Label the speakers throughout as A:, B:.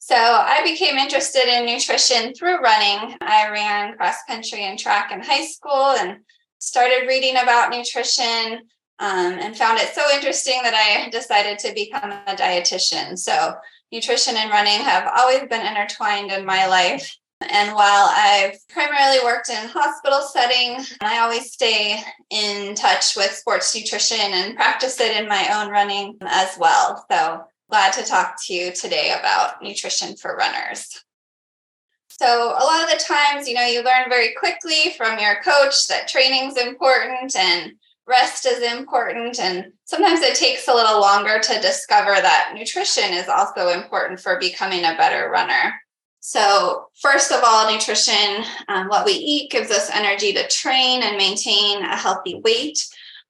A: So I became interested in nutrition through running. I ran cross country and track in high school and started reading about nutrition and found it so interesting that I decided to become a dietitian. So nutrition and running have always been intertwined in my life. And while I've primarily worked in hospital setting, I always stay in touch with sports nutrition and practice it in my own running as well. So glad to talk to you today about nutrition for runners. So a lot of the times, you learn very quickly from your coach that training's important and rest is important. And sometimes it takes a little longer to discover that nutrition is also important for becoming a better runner. So first of all, nutrition, what we eat gives us energy to train and maintain a healthy weight.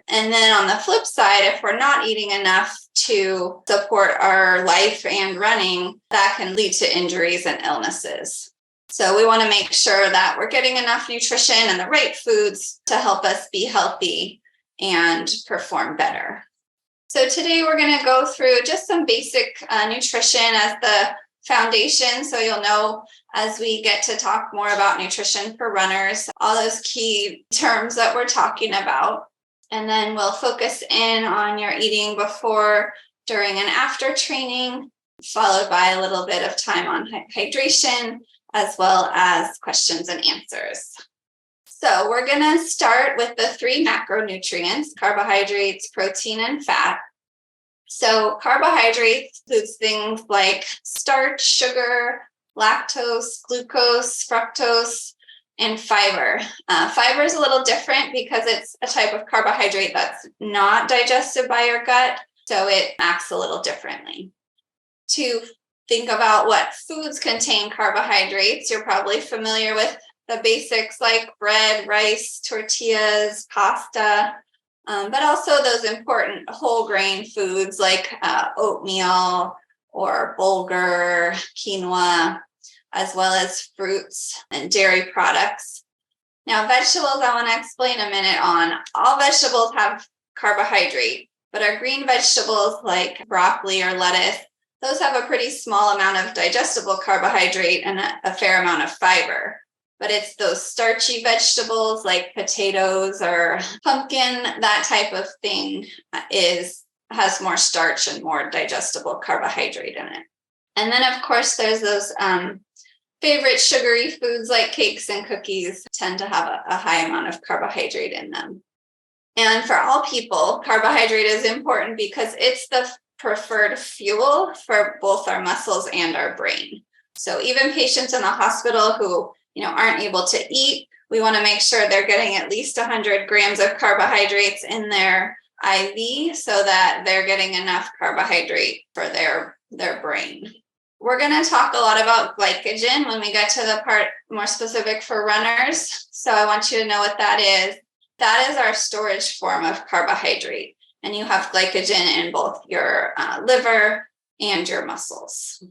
A: And then on the flip side, if we're not eating enough to support our life and running, that can lead to injuries and illnesses. So we want to make sure that we're getting enough nutrition and the right foods to help us be healthy and perform better. So today we're going to go through just some basic nutrition as the foundation. So you'll know as we get to talk more about nutrition for runners, all those key terms that we're talking about. And then we'll focus in on your eating before, during, and after training, followed by a little bit of time on hydration, as well as questions and answers. So we're going to start with the 3 macronutrients: carbohydrates, protein, and fat. So carbohydrates includes things like starch, sugar, lactose, glucose, fructose, and fiber. Fiber is a little different because it's a type of carbohydrate that's not digested by your gut, so it acts a little differently. To think about what foods contain carbohydrates, you're probably familiar with the basics like bread, rice, tortillas, pasta, but also those important whole grain foods like oatmeal or bulgur, quinoa, as well as fruits and dairy products. Now, vegetables, I want to explain a minute on. All vegetables have carbohydrate, but our green vegetables like broccoli or lettuce, those have a pretty small amount of digestible carbohydrate and a fair amount of fiber. But it's those starchy vegetables like potatoes or pumpkin, that type of thing has more starch and more digestible carbohydrate in it. And then, of course, there's those favorite sugary foods like cakes and cookies tend to have a high amount of carbohydrate in them. And for all people, carbohydrate is important because it's the preferred fuel for both our muscles and our brain. So even patients in the hospital who aren't able to eat, we want to make sure they're getting at least 100 grams of carbohydrates in their IV so that they're getting enough carbohydrate for their brain. We're going to talk a lot about glycogen when we get to the part more specific for runners. So I want you to know what that is. That is our storage form of carbohydrate. And you have glycogen in both your liver and your muscles.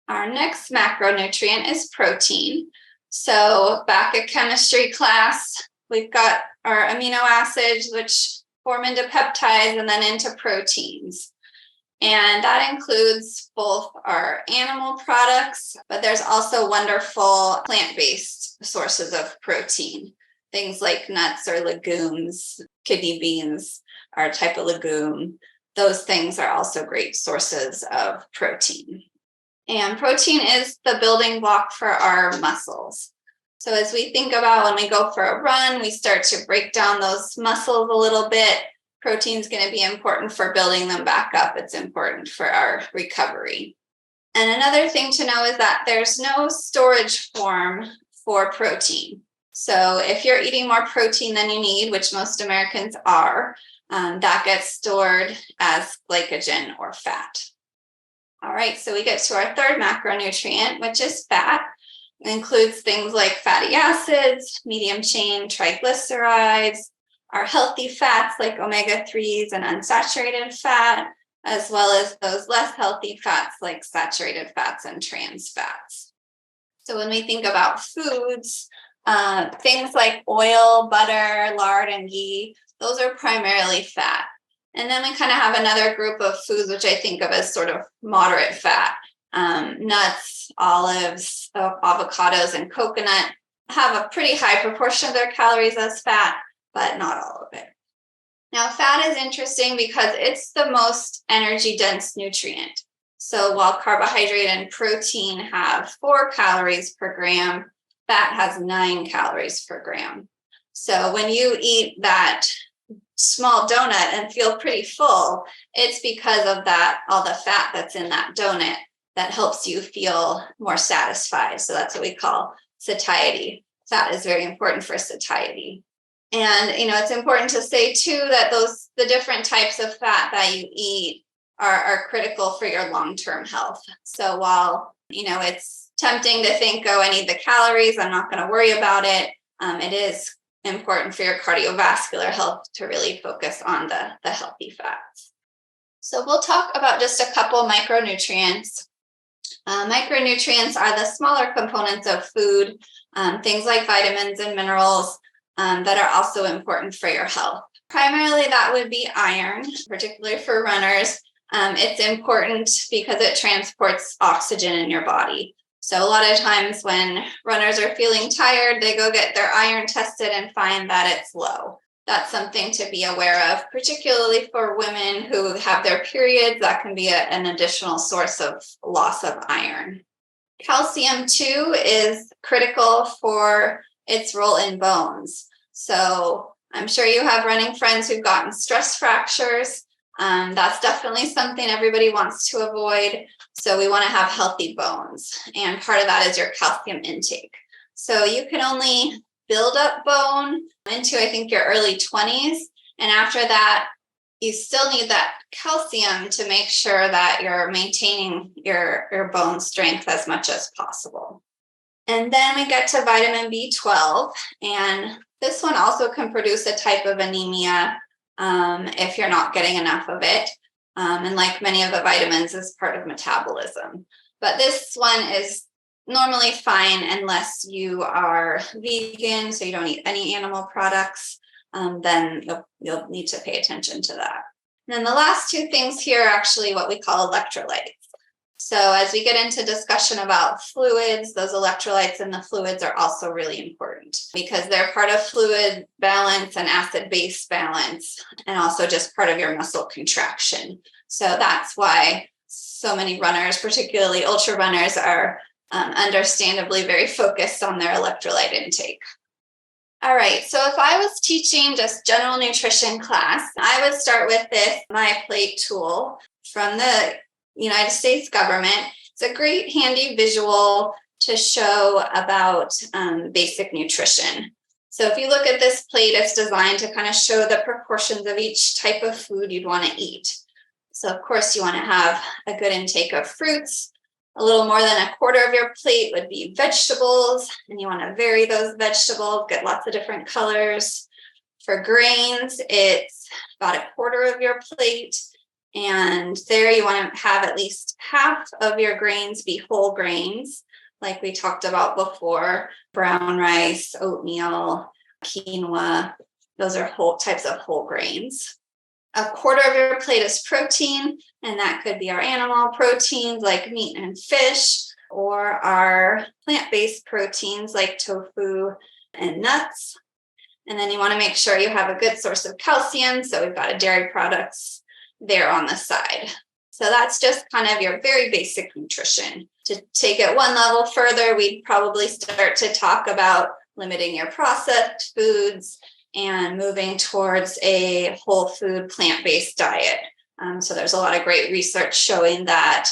A: Our next macronutrient is protein. So back at chemistry class, we've got our amino acids, which form into peptides and then into proteins. And that includes both our animal products, but there's also wonderful plant-based sources of protein. Things like nuts or legumes, kidney beans are a type of legume. Those things are also great sources of protein. And protein is the building block for our muscles. So as we think about when we go for a run, we start to break down those muscles a little bit. Protein is going to be important for building them back up. It's important for our recovery. And another thing to know is that there's no storage form for protein. So if you're eating more protein than you need, which most Americans are, that gets stored as glycogen or fat. All right, so we get to our 3rd macronutrient, which is fat. It includes things like fatty acids, medium chain triglycerides, our healthy fats like omega-3s and unsaturated fat, as well as those less healthy fats like saturated fats and trans fats. So when we think about foods, things like oil, butter, lard, and ghee, those are primarily fat. And then we kind of have another group of foods, which I think of as sort of moderate fat. Nuts, olives, avocados, and coconut have a pretty high proportion of their calories as fat, but not all of it. Now, fat is interesting because it's the most energy-dense nutrient. So while carbohydrate and protein have 4 calories per gram, fat has 9 calories per gram. So when you eat that small donut and feel pretty full, it's because of that, all the fat that's in that donut that helps you feel more satisfied. So that's what we call satiety. Fat is very important for satiety. And, it's important to say too that the different types of fat that you eat are critical for your long-term health. So while, it's tempting to think, I need the calories, I'm not going to worry about it. It is important for your cardiovascular health to really focus on the healthy fats. So we'll talk about just a couple micronutrients. Micronutrients are the smaller components of food, things like vitamins and minerals that are also important for your health. Primarily, that would be iron, particularly for runners. It's important because it transports oxygen in your body. So a lot of times when runners are feeling tired, they go get their iron tested and find that it's low. That's something to be aware of, particularly for women who have their periods. That can be an additional source of loss of iron. Calcium, too, is critical for its role in bones. So I'm sure you have running friends who've gotten stress fractures. That's definitely something everybody wants to avoid. So we want to have healthy bones. And part of that is your calcium intake. So you can only build up bone into, I think, your early 20s. And after that, you still need that calcium to make sure that you're maintaining your bone strength as much as possible. And then we get to vitamin B12. And this one also can produce a type of anemia if you're not getting enough of it. And like many of the vitamins, is part of metabolism. But this one is normally fine unless you are vegan, so you don't eat any animal products. Then you'll need to pay attention to that. And then the last 2 things here are actually what we call electrolytes. So as we get into discussion about fluids, those electrolytes in the fluids are also really important because they're part of fluid balance and acid-base balance, and also just part of your muscle contraction. So that's why so many runners, particularly ultra runners, are understandably very focused on their electrolyte intake. All right, so if I was teaching just general nutrition class, I would start with this MyPlate tool from the United States government. It's a great handy visual to show about basic nutrition. So if you look at this plate, it's designed to kind of show the proportions of each type of food you'd want to eat. So of course you want to have a good intake of fruits. A little more than a quarter of your plate would be vegetables, and you want to vary those vegetables, get lots of different colors. For grains, it's about a quarter of your plate. And there you want to have at least half of your grains be whole grains, like we talked about before, brown rice, oatmeal, quinoa. Those are whole types of whole grains. A quarter of your plate is protein, and that could be our animal proteins like meat and fish, or our plant-based proteins like tofu and nuts. And then you want to make sure you have a good source of calcium. So we've got a dairy products there on the side. So that's just kind of your very basic nutrition. To take it one level further, we'd probably start to talk about limiting your processed foods and moving towards a whole food plant-based diet. So there's a lot of great research showing that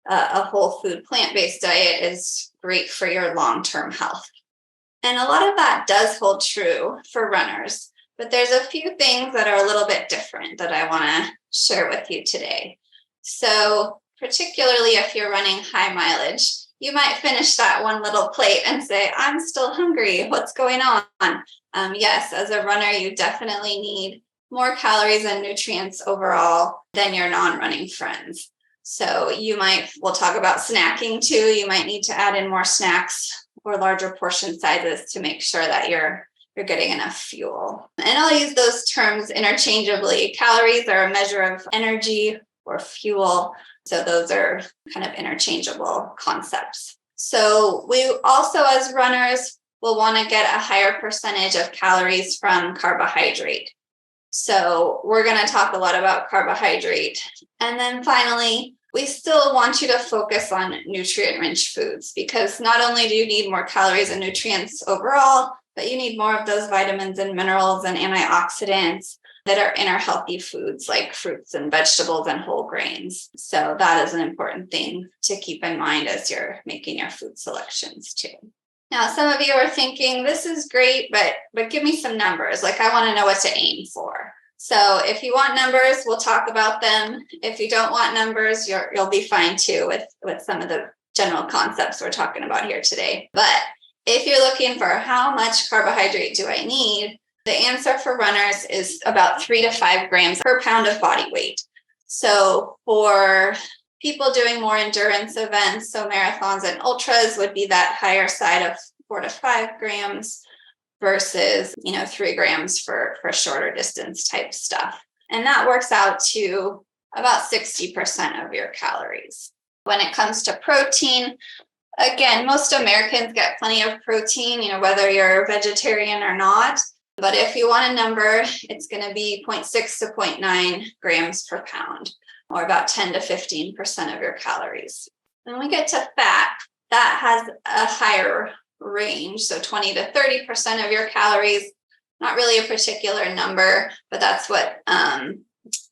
A: a whole food plant-based diet is great for your long-term health. And a lot of that does hold true for runners, but there's a few things that are a little bit different that I want to share with you today. So particularly if you're running high mileage, you might finish that one little plate and say, I'm still hungry. What's going on? Yes, as a runner, you definitely need more calories and nutrients overall than your non-running friends. So we'll talk about snacking too. You might need to add in more snacks or larger portion sizes to make sure that you're getting enough fuel. And I'll use those terms interchangeably. Calories are a measure of energy, or fuel. So those are kind of interchangeable concepts. So we also, as runners, will want to get a higher percentage of calories from carbohydrate. So we're going to talk a lot about carbohydrate. And then finally, we still want you to focus on nutrient-rich foods, because not only do you need more calories and nutrients overall, but you need more of those vitamins and minerals and antioxidants that are in our healthy foods like fruits and vegetables and whole grains. So that is an important thing to keep in mind as you're making your food selections too. Now, some of you are thinking, this is great, but give me some numbers. Like, I want to know what to aim for. So if you want numbers, we'll talk about them. If you don't want numbers, you'll be fine too with some of the general concepts we're talking about here today. But if you're looking for how much carbohydrate do I need, the answer for runners is about 3 to 5 grams per pound of body weight. So for people doing more endurance events, so marathons and ultras would be that higher side of 4 to 5 grams versus, 3 grams for shorter distance type stuff. And that works out to about 60% of your calories. When it comes to protein, again, most Americans get plenty of protein, whether you're vegetarian or not. But if you want a number, it's going to be 0.6 to 0.9 grams per pound, or about 10 to 15% of your calories. When we get to fat, that has a higher range, so 20 to 30% of your calories. Not really a particular number, but that's what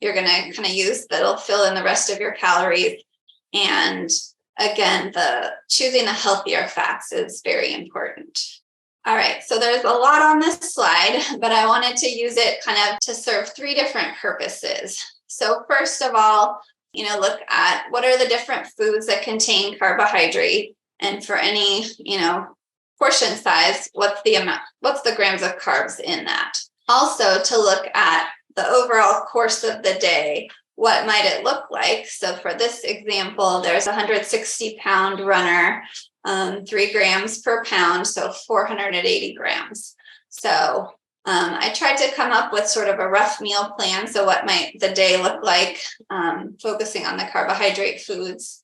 A: you're going to kind of use that'll fill in the rest of your calories. And again, choosing the healthier fats is very important. All right, so there's a lot on this slide, but I wanted to use it kind of to serve 3 different purposes. So first of all, look at what are the different foods that contain carbohydrate, and for any, portion size, what's the grams of carbs in that. Also to look at the overall course of the day, what might it look like? So for this example, there's a 160-pound runner, 3 grams per pound, so 480 grams. So I tried to come up with sort of a rough meal plan. So what might the day look like, focusing on the carbohydrate foods,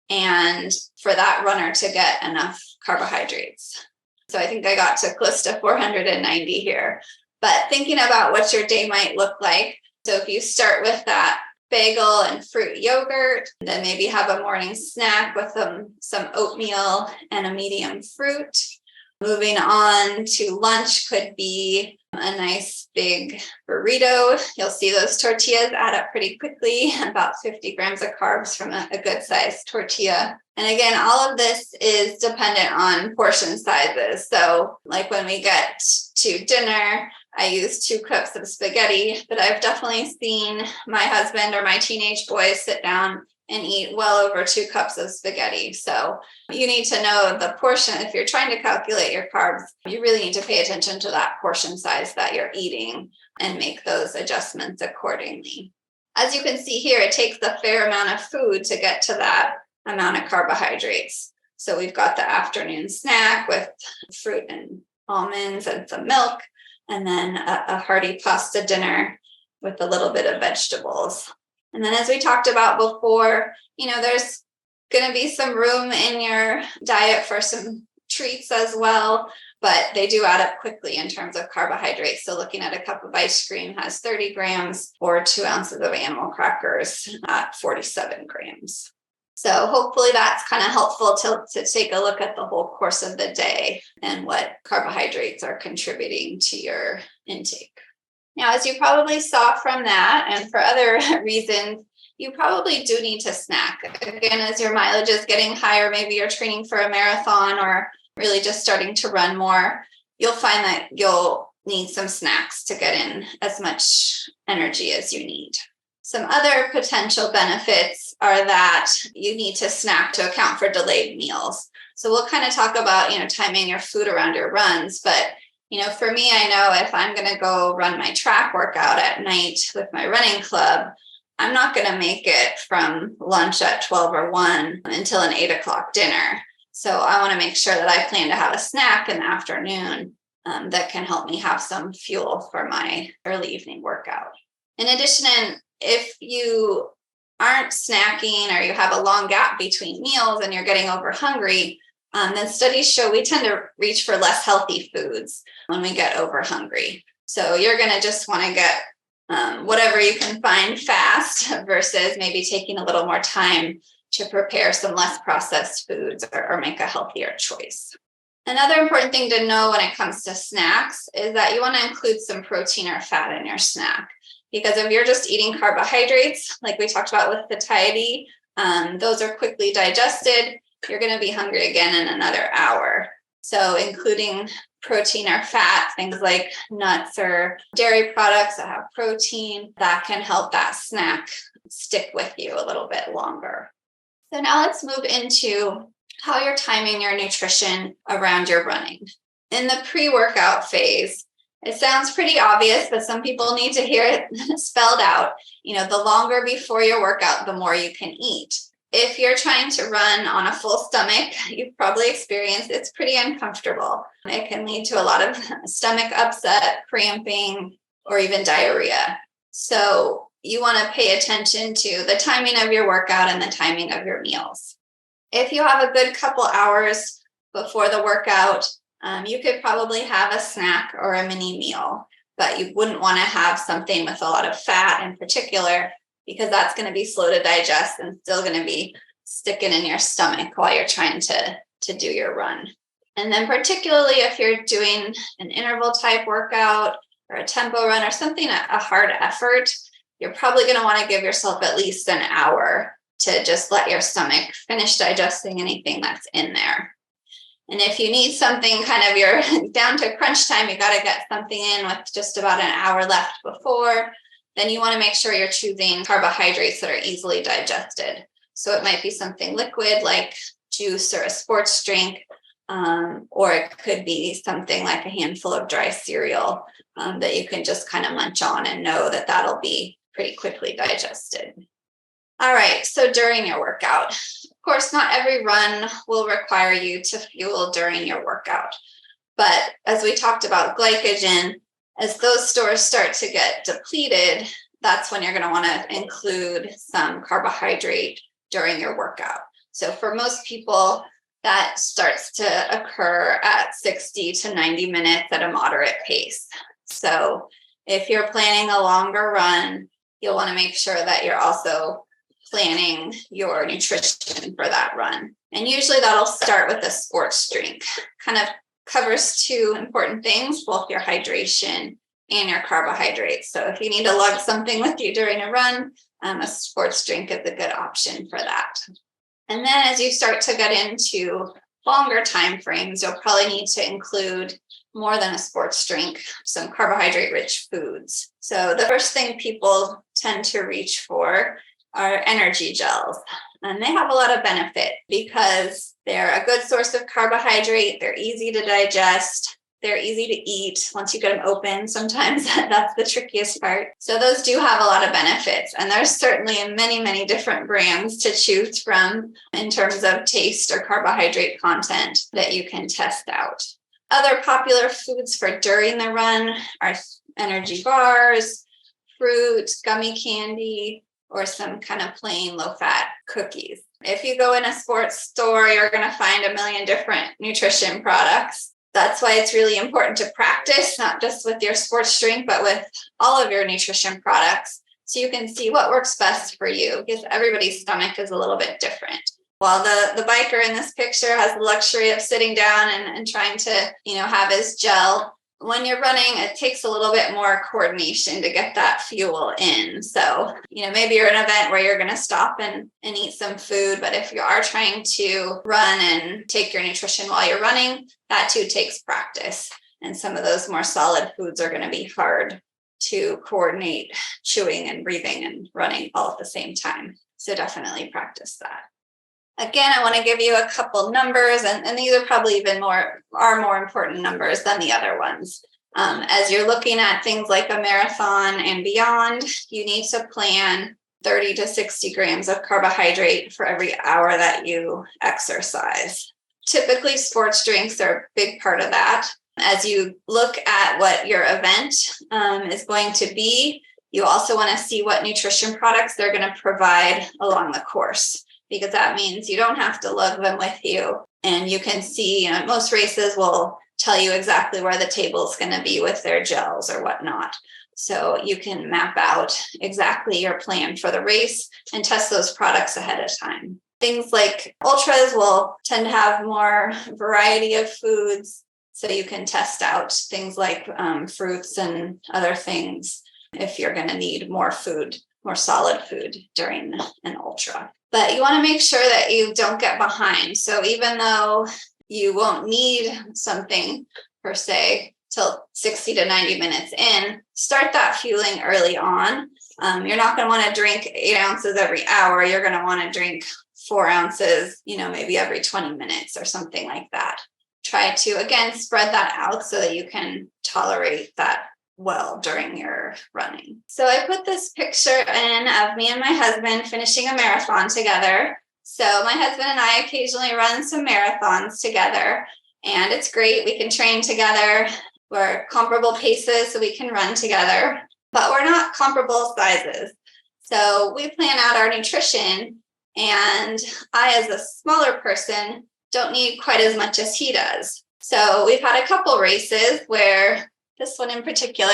A: and for that runner to get enough carbohydrates. So I think I got to close to 490 here. But thinking about what your day might look like, so if you start with that bagel and fruit yogurt, then maybe have a morning snack with some oatmeal and a medium fruit. Moving on to lunch could be a nice big burrito. You'll see those tortillas add up pretty quickly, about 50 grams of carbs from a good sized tortilla. And again, all of this is dependent on portion sizes. So like when we get to dinner, I use 2 cups of spaghetti, but I've definitely seen my husband or my teenage boys sit down and eat well over 2 cups of spaghetti. So you need to know the portion. If you're trying to calculate your carbs, you really need to pay attention to that portion size that you're eating and make those adjustments accordingly. As you can see here, it takes a fair amount of food to get to that amount of carbohydrates. So we've got the afternoon snack with fruit and almonds and some milk, and then a hearty pasta dinner with a little bit of vegetables. And then as we talked about before, there's going to be some room in your diet for some treats as well, but they do add up quickly in terms of carbohydrates. So looking at a cup of ice cream has 30 grams, or 2 ounces of animal crackers at 47 grams. So hopefully that's kind of helpful to take a look at the whole course of the day and what carbohydrates are contributing to your intake. Now, as you probably saw from that, and for other reasons, you probably do need to snack. Again, as your mileage is getting higher, maybe you're training for a marathon or really just starting to run more, you'll find that you'll need some snacks to get in as much energy as you need. Some other potential benefits are that you need to snack to account for delayed meals. So we'll kind of talk about, timing your food around your runs, but for me, I know if I'm going to go run my track workout at night with my running club, I'm not going to make it from lunch at 12 or 1 until an 8 o'clock dinner. So I want to make sure that I plan to have a snack in the afternoon that can help me have some fuel for my early evening workout. In addition, if you aren't snacking or you have a long gap between meals and you're getting over hungry, then studies show we tend to reach for less healthy foods when we get over hungry. So you're going to just want to get whatever you can find fast versus maybe taking a little more time to prepare some less processed foods or make a healthier choice. Another important thing to know when it comes to snacks is that you want to include some protein or fat in your snack. Because if you're just eating carbohydrates, like we talked about with satiety, those are quickly digested. You're going to be hungry again in another hour. So including protein or fat, things like nuts or dairy products that have protein, that can help that snack stick with you a little bit longer. So now let's move into how you're timing your nutrition around your running. In the pre-workout phase, it sounds pretty obvious, but some people need to hear it spelled out. The longer before your workout, the more you can eat. If you're trying to run on a full stomach, you've probably experienced it's pretty uncomfortable. It can lead to a lot of stomach upset, cramping, or even diarrhea. So you want to pay attention to the timing of your workout and the timing of your meals. If you have a good couple hours before the workout, you could probably have a snack or a mini meal, but you wouldn't want to have something with a lot of fat in particular, because that's going to be slow to digest and still going to be sticking in your stomach while you're trying to do your run. And then particularly if you're doing an interval type workout or a tempo run or something, a hard effort, you're probably going to want to give yourself at least an hour to just let your stomach finish digesting anything that's in there. And if you need something kind of you're down to crunch time, you got to get something in with just about an hour left before, then you want to make sure you're choosing carbohydrates that are easily digested. So it might be something liquid like juice or a sports drink, or it could be something like a handful of dry cereal that you can just kind of munch on and know that that'll be pretty quickly digested. All right, so during your workout, of course, not every run will require you to fuel during your workout. But as we talked about glycogen, as those stores start to get depleted, that's when you're going to want to include some carbohydrate during your workout. So for most people, that starts to occur at 60 to 90 minutes at a moderate pace. So if you're planning a longer run, you'll want to make sure that you're also planning your nutrition for that run. And usually that'll start with a sports drink. Kind of covers two important things, both your hydration and your carbohydrates. So if you need to lug something with you during a run, a sports drink is a good option for that. And then as you start to get into longer time frames, you'll probably need to include more than a sports drink, some carbohydrate-rich foods. So the first thing people tend to reach for are energy gels. And they have a lot of benefit because they're a good source of carbohydrate. They're easy to digest. They're easy to eat once you get them open. Sometimes that's the trickiest part. So those do have a lot of benefits. And there's certainly many, many different brands to choose from in terms of taste or carbohydrate content that you can test out. Other popular foods for during the run are energy bars, fruit, gummy candy, or some kind of plain low-fat cookies. If you go in a sports store, you're going to find a million different nutrition products. That's why it's really important to practice, not just with your sports drink, but with all of your nutrition products, so you can see what works best for you, because everybody's stomach is a little bit different. While the biker in this picture has the luxury of sitting down and trying to, have his gel, when you're running, it takes a little bit more coordination to get that fuel in. So, maybe you're in an event where you're going to stop and eat some food. But if you are trying to run and take your nutrition while you're running, that too takes practice. And some of those more solid foods are going to be hard to coordinate chewing and breathing and running all at the same time. So definitely practice that. Again, I want to give you a couple numbers, and these are probably even more important numbers than the other ones. As you're looking at things like a marathon and beyond, you need to plan 30 to 60 grams of carbohydrate for every hour that you exercise. Typically, sports drinks are a big part of that. As you look at what your event is going to be, You also want to see what nutrition products they're going to provide along the course, because that means you don't have to lug them with you. And you can see, most races will tell you exactly where the table is going to be with their gels or whatnot. So you can map out exactly your plan for the race and test those products ahead of time. Things like ultras will tend to have more variety of foods. So you can test out things like fruits and other things if you're going to need more food, more solid food during an ultra. But you want to make sure that you don't get behind. So even though you won't need something per se till 60 to 90 minutes in, start that fueling early on. You're not going to want to drink 8 ounces every hour. You're going to want to drink 4 ounces, maybe every 20 minutes or something like that. Try to, again, spread that out so that you can tolerate that well during your running. So I put this picture in of me and my husband finishing a marathon together. So my husband and I occasionally run some marathons together, and it's great. We can train together. We're comparable paces, so we can run together, but we're not comparable sizes. So we plan out our nutrition, and I, as a smaller person, don't need quite as much as he does. So we've had a couple races where this one in particular,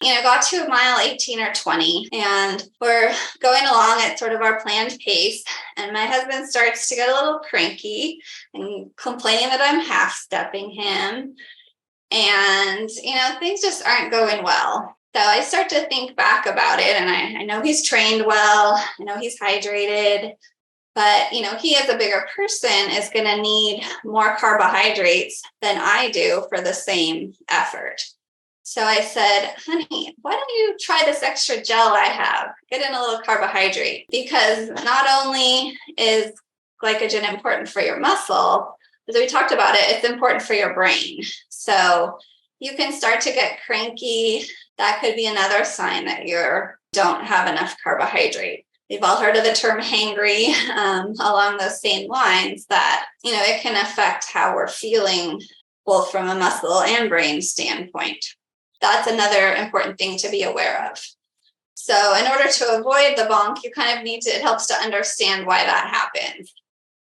A: got to a mile 18 or 20, and we're going along at sort of our planned pace. And my husband starts to get a little cranky and complaining that I'm half stepping him. And, things just aren't going well. So I start to think back about it, and I know he's trained well. I know he's hydrated. But, he as a bigger person is going to need more carbohydrates than I do for the same effort. So I said, honey, why don't you try this extra gel I have? Get in a little carbohydrate, because not only is glycogen important for your muscle, as we talked about it, it's important for your brain. So you can start to get cranky. That could be another sign that you don't have enough carbohydrate. We've all heard of the term hangry, along those same lines, that, it can affect how we're feeling, both from a muscle and brain standpoint. That's another important thing to be aware of. So in order to avoid the bonk, you kind of it helps to understand why that happens.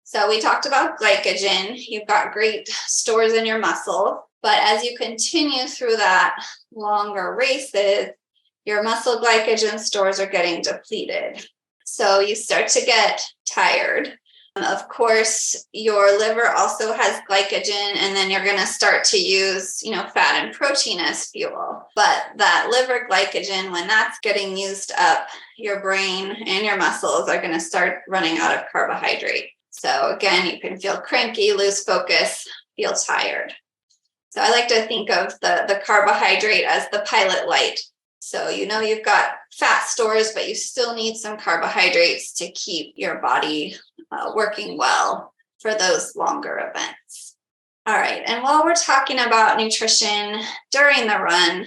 A: So we talked about glycogen. You've got great stores in your muscle, but as you continue through that longer races, your muscle glycogen stores are getting depleted. So you start to get tired. Of course, your liver also has glycogen, and then you're going to start to use, fat and protein as fuel. But that liver glycogen, when that's getting used up, your brain and your muscles are going to start running out of carbohydrate. So again, you can feel cranky, lose focus, feel tired. So I like to think of the carbohydrate as the pilot light. So you've got fat stores, but you still need some carbohydrates to keep your body working well for those longer events. All right. And while we're talking about nutrition during the run,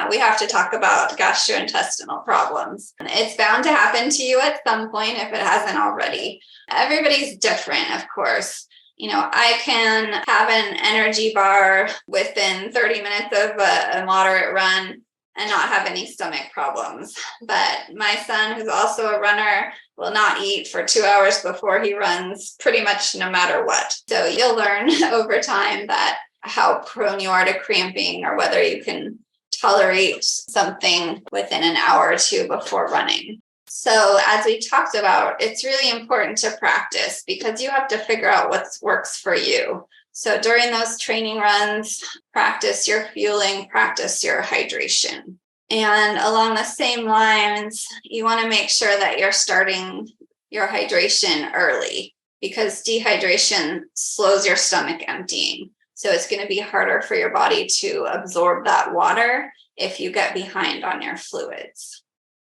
A: we have to talk about gastrointestinal problems. It's bound to happen to you at some point if it hasn't already. Everybody's different, of course. I can have an energy bar within 30 minutes of a moderate run and not have any stomach problems. But my son, who's also a runner, will not eat for 2 hours before he runs, pretty much no matter what. So you'll learn over time that how prone you are to cramping, or whether you can tolerate something within an hour or two before running. So as we talked about, it's really important to practice, because you have to figure out what works for you. So during those training runs, practice your fueling, practice your hydration. And along the same lines, you want to make sure that you're starting your hydration early, because dehydration slows your stomach emptying. So it's going to be harder for your body to absorb that water if you get behind on your fluids.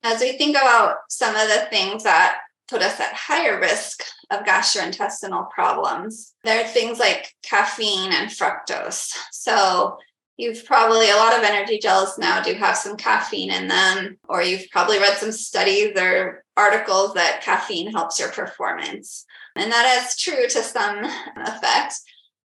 A: As we think about some of the things that put us at higher risk of gastrointestinal problems, there are things like caffeine and fructose. So you've probably, a lot of energy gels now do have some caffeine in them, or you've probably read some studies or articles that caffeine helps your performance. And that is true to some effect,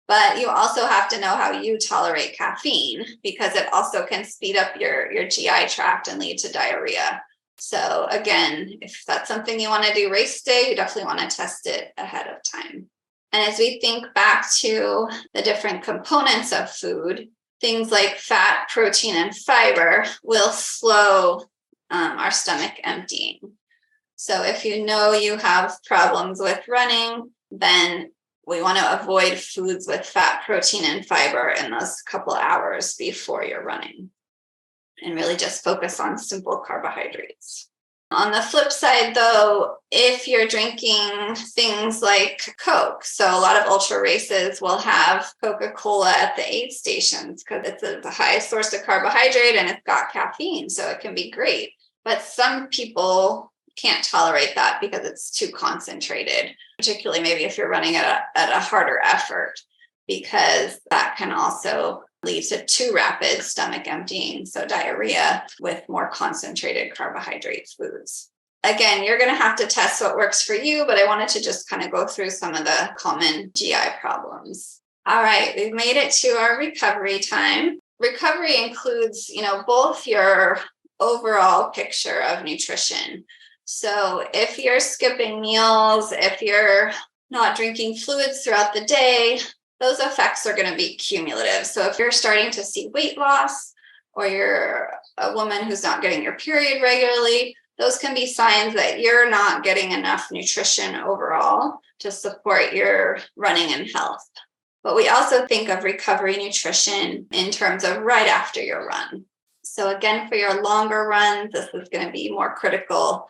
A: but you also have to know how you tolerate caffeine, because it also can speed up your GI tract and lead to diarrhea. So again, if that's something you want to do race day, you definitely want to test it ahead of time. And as we think back to the different components of food, things like fat, protein, and fiber will slow our stomach emptying. So if you know you have problems with running, then we want to avoid foods with fat, protein, and fiber in those couple hours before you're running, and really just focus on simple carbohydrates. On the flip side, though, if you're drinking things like Coke, so a lot of ultra races will have Coca-Cola at the aid stations because it's the highest source of carbohydrate and it's got caffeine, so it can be great. But some people can't tolerate that because it's too concentrated, particularly maybe if you're running at a harder effort, because that can also lead to too rapid stomach emptying, so diarrhea with more concentrated carbohydrate foods. Again, you're going to have to test what works for you, but I wanted to just kind of go through some of the common GI problems. All right, we've made it to our recovery time. Recovery includes, both your overall picture of nutrition. So if you're skipping meals, if you're not drinking fluids throughout the day, those effects are going to be cumulative. So if you're starting to see weight loss, or you're a woman who's not getting your period regularly, those can be signs that you're not getting enough nutrition overall to support your running and health. But we also think of recovery nutrition in terms of right after your run. So again, for your longer runs, this is going to be more critical.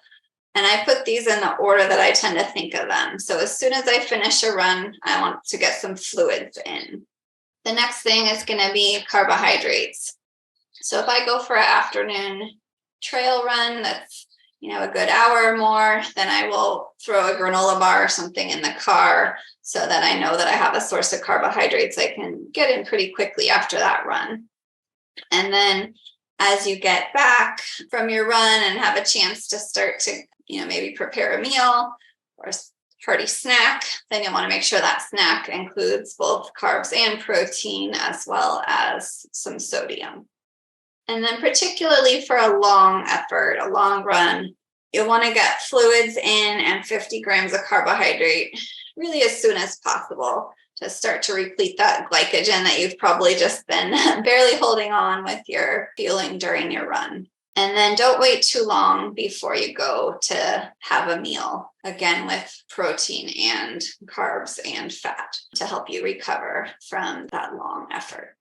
A: And I put these in the order that I tend to think of them. So as soon as I finish a run, I want to get some fluids in. The next thing is going to be carbohydrates. So if I go for an afternoon trail run that's, a good hour or more, then I will throw a granola bar or something in the car so that I know that I have a source of carbohydrates I can get in pretty quickly after that run. And then as you get back from your run and have a chance to start to maybe prepare a meal or a hearty snack, then you'll want to make sure that snack includes both carbs and protein, as well as some sodium. And then particularly for a long effort, a long run, you'll want to get fluids in and 50 grams of carbohydrate really as soon as possible to start to replete that glycogen that you've probably just been barely holding on with your fueling during your run. And then don't wait too long before you go to have a meal, again with protein and carbs and fat to help you recover from that long effort.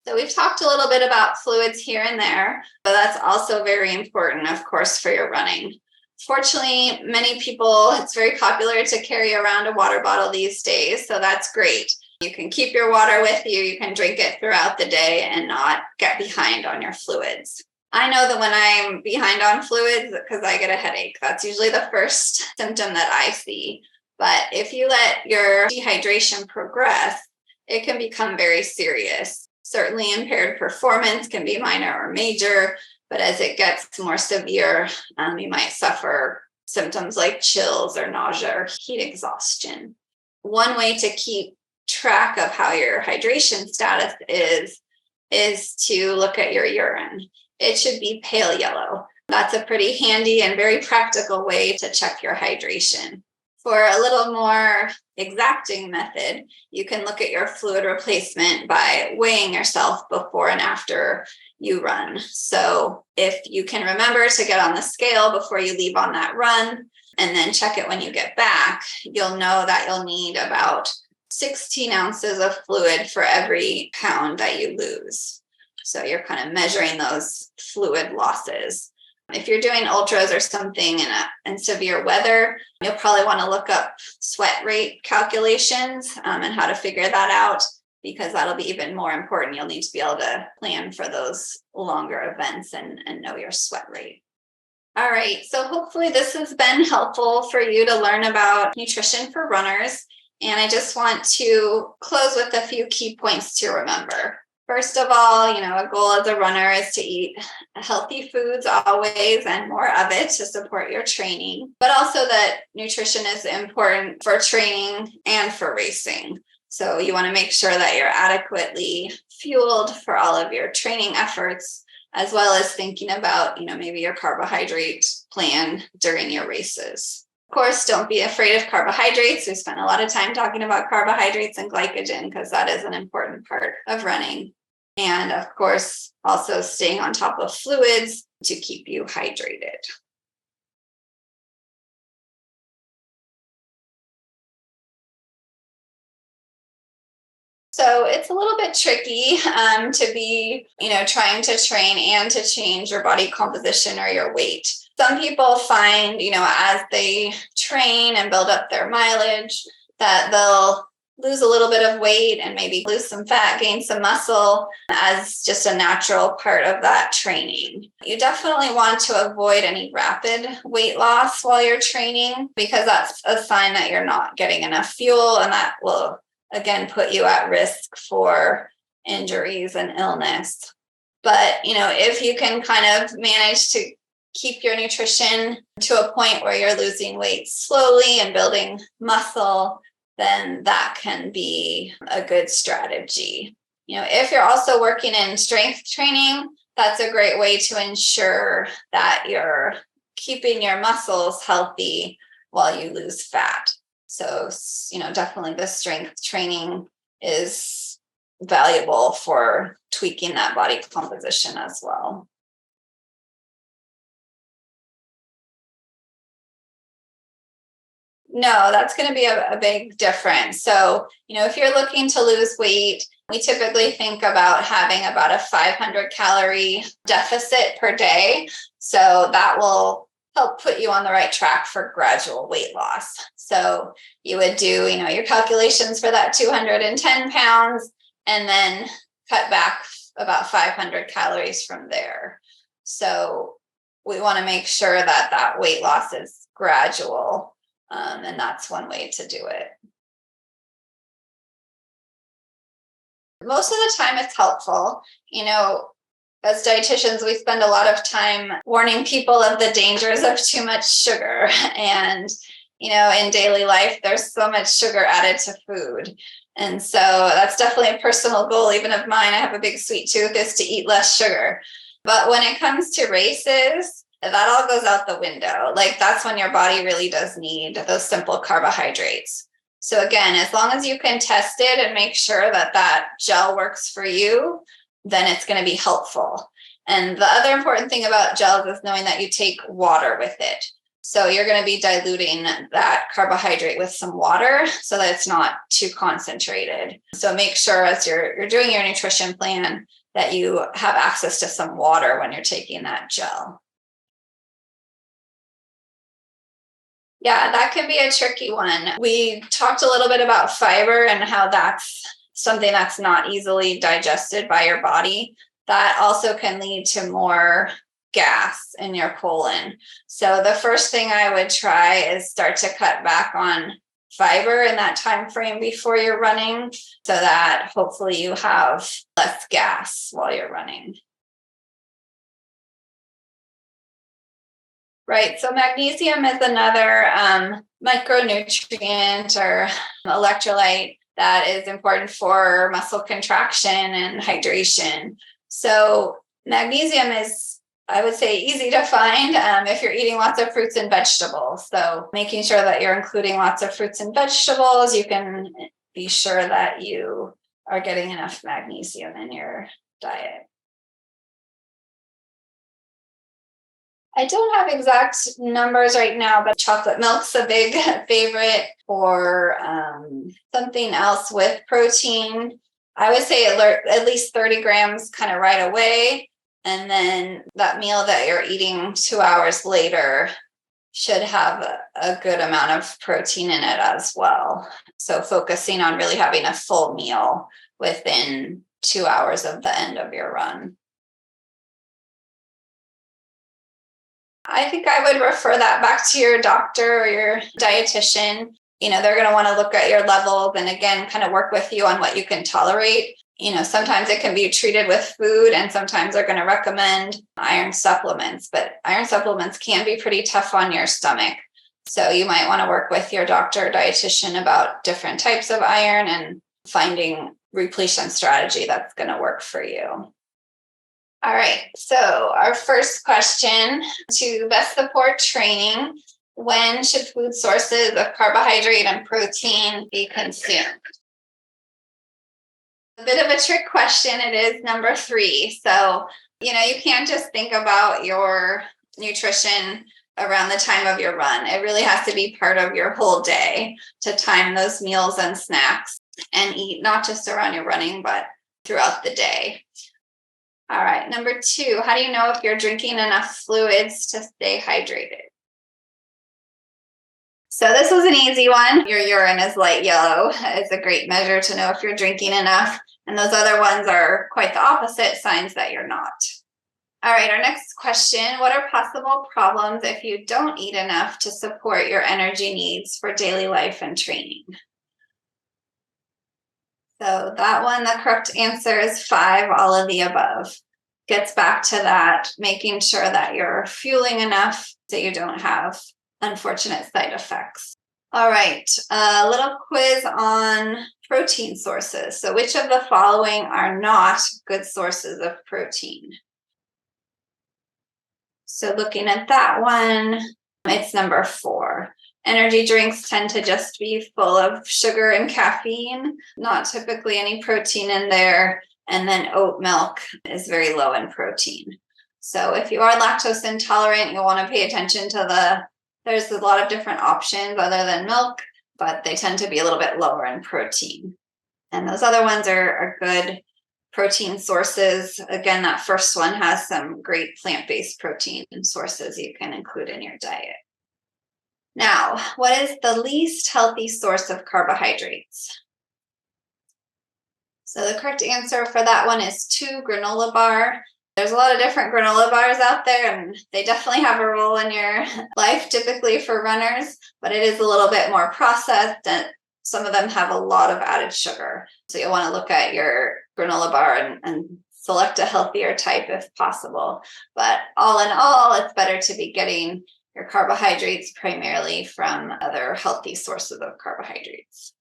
A: So we've talked a little bit about fluids here and there, but that's also very important, of course, for your running. Fortunately, many people, it's very popular to carry around a water bottle these days, so that's great. You can keep your water with you, you can drink it throughout the day and not get behind on your fluids. I know that when I'm behind on fluids, because I get a headache, that's usually the first symptom that I see. But if you let your dehydration progress, it can become very serious. Certainly impaired performance can be minor or major, but as it gets more severe, you might suffer symptoms like chills or nausea or heat exhaustion. One way to keep track of how your hydration status is to look at your urine. It should be pale yellow. That's a pretty handy and very practical way to check your hydration. For a little more exacting method, you can look at your fluid replacement by weighing yourself before and after you run. So if you can remember to get on the scale before you leave on that run, and then check it when you get back, you'll know that you'll need about 16 ounces of fluid for every pound that you lose. So you're kind of measuring those fluid losses. If you're doing ultras or something in severe weather, you'll probably want to look up sweat rate calculations and how to figure that out, because that'll be even more important. You'll need to be able to plan for those longer events and know your sweat rate. All right, so hopefully this has been helpful for you to learn about nutrition for runners. And I just want to close with a few key points to remember. First of all, a goal as a runner is to eat healthy foods always and more of it to support your training, but also that nutrition is important for training and for racing. So you want to make sure that you're adequately fueled for all of your training efforts, as well as thinking about, maybe your carbohydrate plan during your races. Of course, don't be afraid of carbohydrates. We spent a lot of time talking about carbohydrates and glycogen because that is an important part of running. And of course, also staying on top of fluids to keep you hydrated. So it's a little bit tricky to be, trying to train and to change your body composition or your weight. Some people find, as they train and build up their mileage, that they'll lose a little bit of weight and maybe lose some fat, gain some muscle as just a natural part of that training. You definitely want to avoid any rapid weight loss while you're training because that's a sign that you're not getting enough fuel, and that will again put you at risk for injuries and illness. But, if you can kind of manage to keep your nutrition to a point where you're losing weight slowly and building muscle, then that can be a good strategy. If you're also working in strength training, that's a great way to ensure that you're keeping your muscles healthy while you lose fat. So, definitely the strength training is valuable for tweaking that body composition as well. No, that's going to be a big difference. So, if you're looking to lose weight, we typically think about having about a 500 calorie deficit per day. So that will help put you on the right track for gradual weight loss. So you would do, your calculations for that 210 pounds and then cut back about 500 calories from there. So we want to make sure that that weight loss is gradual. And that's one way to do it. Most of the time it's helpful. As dietitians, we spend a lot of time warning people of the dangers of too much sugar. And, in daily life, there's so much sugar added to food. And so that's definitely a personal goal, even of mine. I have a big sweet tooth, is to eat less sugar. But when it comes to races, that all goes out the window. Like, that's when your body really does need those simple carbohydrates. So again, as long as you can test it and make sure that that gel works for you, then it's going to be helpful. And the other important thing about gels is knowing that you take water with it. So you're going to be diluting that carbohydrate with some water so that it's not too concentrated. So make sure as you're doing your nutrition plan that you have access to some water when you're taking that gel. Yeah, that can be a tricky one. We talked a little bit about fiber and how that's something that's not easily digested by your body. That also can lead to more gas in your colon. So the first thing I would try is start to cut back on fiber in that time frame before you're running so that hopefully you have less gas while you're running. Right. So magnesium is another micronutrient or electrolyte that is important for muscle contraction and hydration. So magnesium is, I would say, easy to find if you're eating lots of fruits and vegetables. So making sure that you're including lots of fruits and vegetables, you can be sure that you are getting enough magnesium in your diet. I don't have exact numbers right now, but chocolate milk's a big favorite, or something else with protein. I would say at least 30 grams kind of right away. And then that meal that you're eating 2 hours later should have a good amount of protein in it as well. So focusing on really having a full meal within 2 hours of the end of your run. I think I would refer that back to your doctor or your dietitian. They're going to want to look at your levels and again, kind of work with you on what you can tolerate. Sometimes it can be treated with food and sometimes they're going to recommend iron supplements, but iron supplements can be pretty tough on your stomach. So you might want to work with your doctor or dietitian about different types of iron and finding repletion strategy that's going to work for you. All right, so our first question: to best support training, when should food sources of carbohydrate and protein be consumed? A bit of a trick question. It is number 3. So, you can't just think about your nutrition around the time of your run. It really has to be part of your whole day to time those meals and snacks and eat not just around your running, but throughout the day. All right, number 2, how do you know if you're drinking enough fluids to stay hydrated? So this was an easy one. Your urine is light yellow. It's a great measure to know if you're drinking enough. And those other ones are quite the opposite, signs that you're not. All right, our next question: what are possible problems if you don't eat enough to support your energy needs for daily life and training? So that one, the correct answer is 5, all of the above. Gets back to that, making sure that you're fueling enough that you don't have unfortunate side effects. All right, a little quiz on protein sources. So which of the following are not good sources of protein? So looking at that one, it's number 4. Energy drinks tend to just be full of sugar and caffeine, not typically any protein in there. And then oat milk is very low in protein. So if you are lactose intolerant, you'll want to pay attention to there's a lot of different options other than milk, but they tend to be a little bit lower in protein. And those other ones are good protein sources. Again, that first one has some great plant-based protein sources you can include in your diet. Now, what is the least healthy source of carbohydrates? So the correct answer for that one is 2, granola bar. There's a lot of different granola bars out there, and they definitely have a role in your life, typically for runners, but it is a little bit more processed, and some of them have a lot of added sugar. So you'll want to look at your granola bar and select a healthier type if possible. But all in all, it's better to be getting your carbohydrates primarily from other healthy sources of carbohydrates.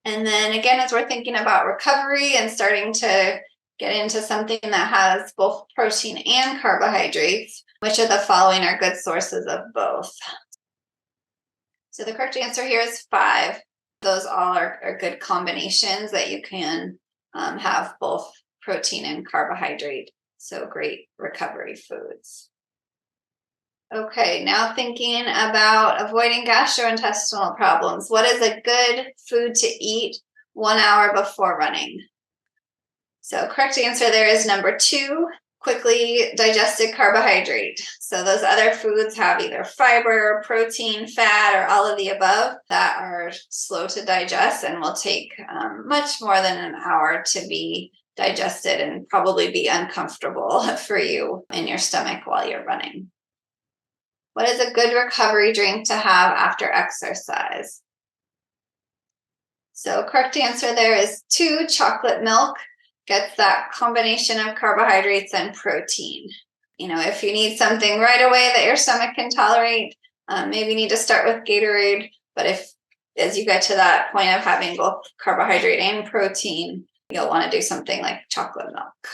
A: And then again, as we're thinking about recovery and starting to get into something that has both protein and carbohydrates, which of the following are good sources of both? So the correct answer here is 5. Those all are good combinations that you can have both protein and carbohydrate. So great recovery foods. Okay, now thinking about avoiding gastrointestinal problems. What is a good food to eat 1 hour before running? So correct answer there is number 2, quickly digested carbohydrate. So those other foods have either fiber, protein, fat, or all of the above that are slow to digest and will take much more than an hour to be digested and probably be uncomfortable for you in your stomach while you're running. What is a good recovery drink to have after exercise? So correct answer there is 2, chocolate milk. Gets that combination of carbohydrates and protein. If you need something right away that your stomach can tolerate, maybe you need to start with Gatorade. But as you get to that point of having both carbohydrate and protein, you'll want to do something like chocolate milk.